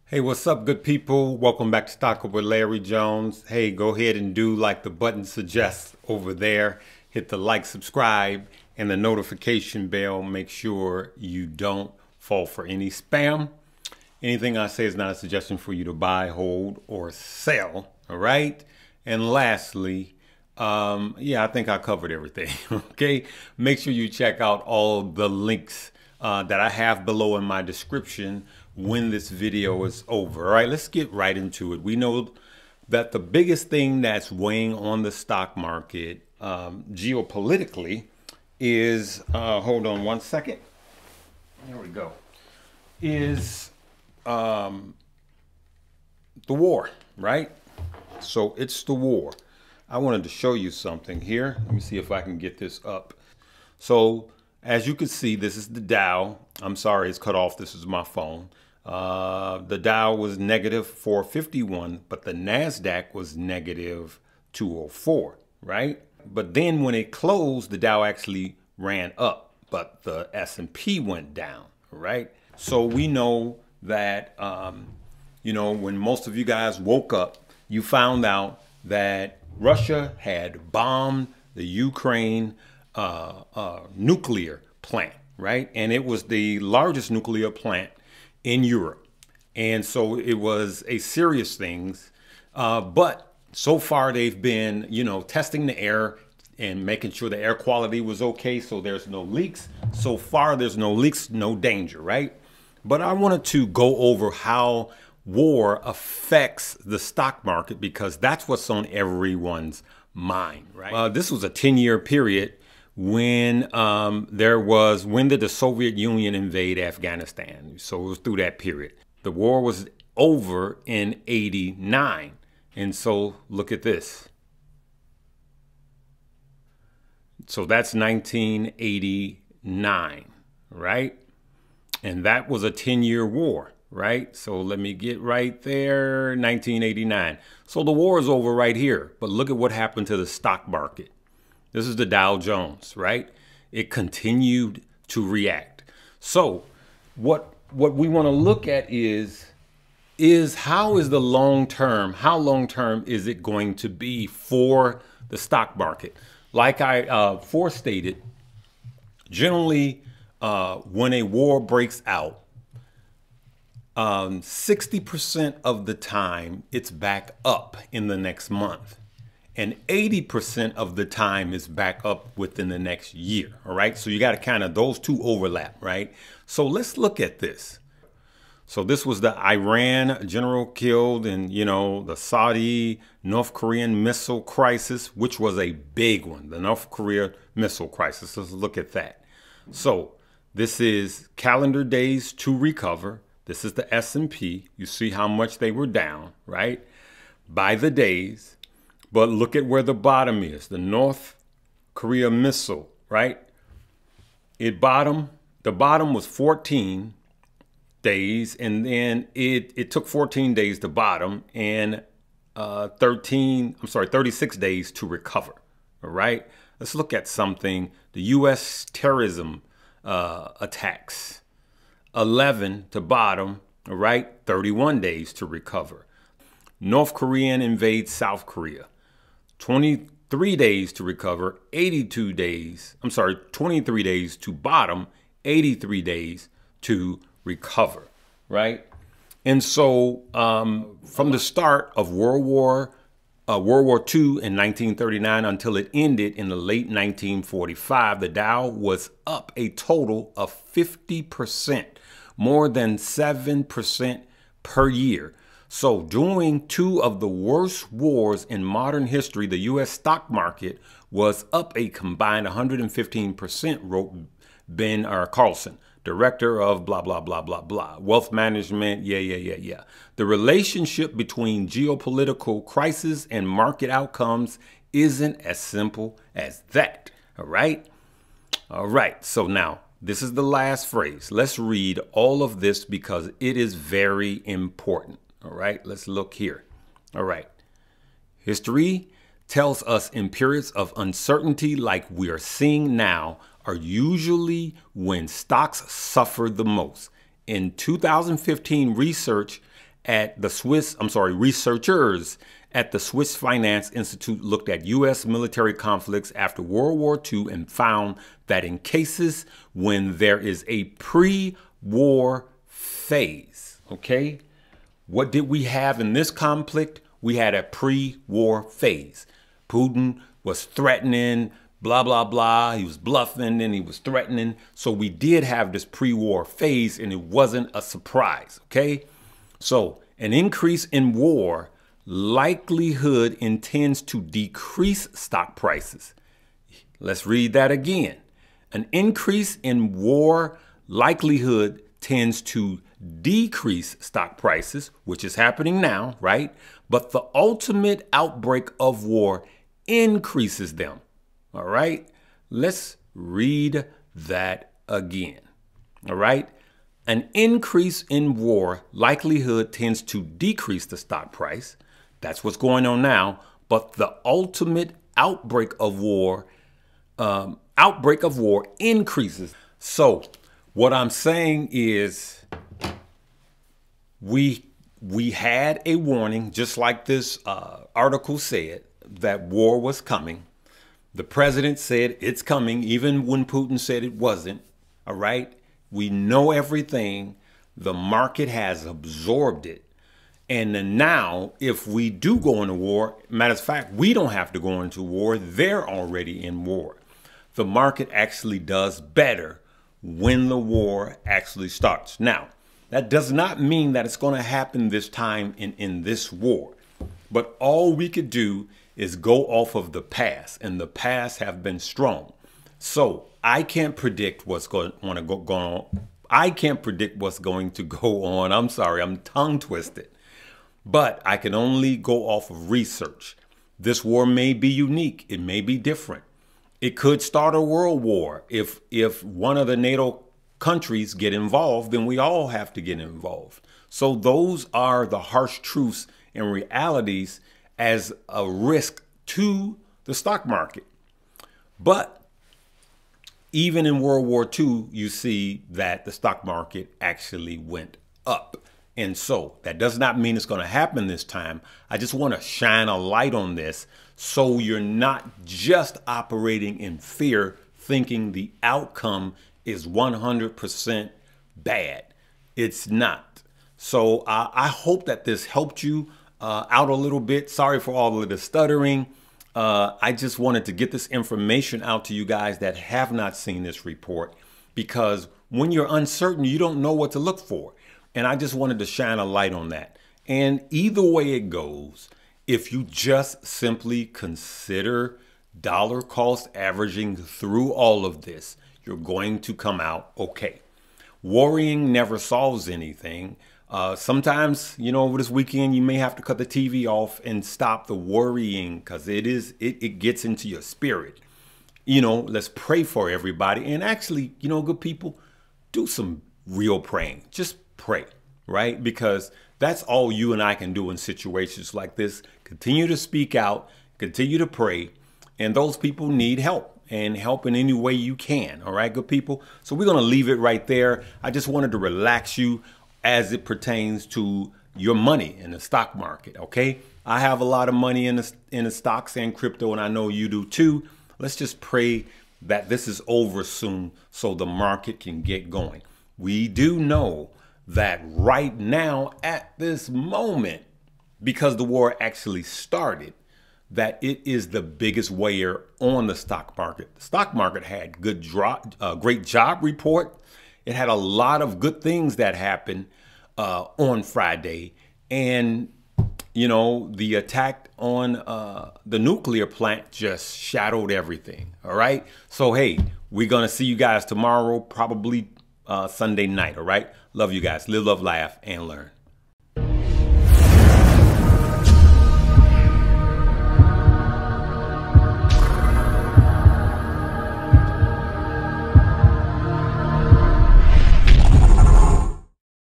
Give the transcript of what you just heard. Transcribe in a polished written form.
Hey, what's up, good people? Welcome back to Stock Up with Larry Jones. Hey, go ahead and do like the button suggests over there. Hit the like, subscribe, and the notification bell. Make sure you don't fall for any spam. Anything I say is not a suggestion for you to buy, hold, or sell. All right? And lastly, I think I covered everything. Okay? Make sure you check out all the links that I have below in my description when this video is over. All right, let's get right into it. We know that the biggest thing that's weighing on the stock market geopolitically is, hold on one second. There we go. Is the war, right? So it's the war. I wanted to show you something here. Let me see if I can get this up. So as you can see, this is the Dow. I'm sorry, it's cut off. This is my phone. The Dow was negative 451, but the NASDAQ was negative 204, right? But then when it closed, the Dow actually ran up, but the S&P went down, right? So we know that, when most of you guys woke up, you found out that Russia had bombed the Ukraine nuclear plant, right? And it was the largest nuclear plant in Europe. And so it was a serious thing. But so far they've been, testing the air and making sure the air quality was okay. So there's no leaks. So far there's no leaks, no danger, right? But I wanted to go over how war affects the stock market because that's what's on everyone's mind, right? This was a 10-year period when when did the Soviet Union invade Afghanistan? So it was through that period. The war was over in '89. And so look at this. So that's 1989, right? And that was a 10-year war, right? So let me get right there, 1989. So the war is over right here. But look at what happened to the stock market. This is the Dow Jones, right? It continued to react. So what we want to look at is how is the long term, how long term is it going to be for the stock market? Like I forestated, generally when a war breaks out, 60% of the time it's back up in the next month. And 80% of the time is back up within the next year. All right. So you got to kind of those two overlap. Right. So let's look at this. So this was the Iran general killed and, the Saudi North Korean missile crisis, which was a big one. The North Korea missile crisis. Let's look at that. So this is calendar days to recover. This is the S&P. You see how much they were down, right? By the days. But look at where the bottom is, the North Korea missile, right? The bottom was 14 days, and then it took 14 days to bottom and 36 days to recover, all right? Let's look at something, the U.S. terrorism attacks, 11 to bottom, all right? 31 days to recover. North Korean invades South Korea. 23 days to recover, 23 days to bottom, 83 days to recover, right? And so from the start of World War II in 1939 until it ended in the late 1945, the Dow was up a total of 50%, more than 7% per year. So during two of the worst wars in modern history, the U.S. stock market was up a combined 115%, wrote Ben Carlson, director of blah, blah, blah, blah, blah, wealth management. Yeah. The relationship between geopolitical crisis and market outcomes isn't as simple as that. All right. All right. So now this is the last phrase. Let's read all of this because it is very important. All right, let's look here. All right. History tells us in periods of uncertainty like we are seeing now are usually when stocks suffer the most. In 2015 research at the researchers at the Swiss Finance Institute looked at U.S. military conflicts after World War II and found that in cases when there is a pre-war phase, okay, what did we have in this conflict? We had a pre-war phase. Putin was threatening, blah, blah, blah. He was bluffing and he was threatening. So we did have this pre-war phase and it wasn't a surprise, okay? So an increase in war likelihood intends to decrease stock prices. Let's read that again. An increase in war likelihood tends to decrease stock prices, which is happening now, right? But the ultimate outbreak of war increases them. All right, let's read that again. All right, an increase in war likelihood tends to decrease the stock price. That's what's going on now. But the ultimate outbreak of war increases. So what I'm saying is we had a warning, just like this article said, that war was coming. The president said it's coming, even when Putin said it wasn't. All right. We know everything. The market has absorbed it. And now, if we do go into war, matter of fact, we don't have to go into war. They're already in war. The market actually does better when the war actually starts. Now, that does not mean that it's going to happen this time in this war. But all we could do is go off of the past, and the past have been strong. So I can't predict what's going to go on. I can't predict what's going to go on. I'm sorry, I'm tongue twisted. But I can only go off of research. This war may be unique. It may be different. It could start a world war. If one of the NATO countries get involved, then we all have to get involved. So those are the harsh truths and realities as a risk to the stock market. But even in World War II, you see that the stock market actually went up. And so that does not mean it's going to happen this time. I just want to shine a light on this so you're not just operating in fear, thinking the outcome is 100% bad. It's not. So I hope that this helped you out a little bit. Sorry for all of the stuttering. I just wanted to get this information out to you guys that have not seen this report, because when you're uncertain, you don't know what to look for. And I just wanted to shine a light on that. And either way it goes, if you just simply consider dollar cost averaging through all of this, you're going to come out okay. Worrying never solves anything. Sometimes, you know, over this weekend, you may have to cut the TV off and stop the worrying, because it gets into your spirit. You know, let's pray for everybody. And actually, you know, good people, do some real praying. Just pray, right? Because that's all you and I can do in situations like this. Continue to speak out, continue to pray. And those people need help, and help in any way you can. All right, good people. So we're going to leave it right there. I just wanted to relax you as it pertains to your money in the stock market. OK, I have a lot of money in the stocks and crypto, and I know you do too. Let's just pray that this is over soon so the market can get going. We do know that right now at this moment, because the war actually started, that it is the biggest weigher on the stock market. The stock market had great job report. It had a lot of good things that happened on Friday. And, you know, the attack on the nuclear plant just shadowed everything. All right. So, hey, we're going to see you guys tomorrow, probably Sunday night. All right. Love you guys. Live, love, laugh, and learn.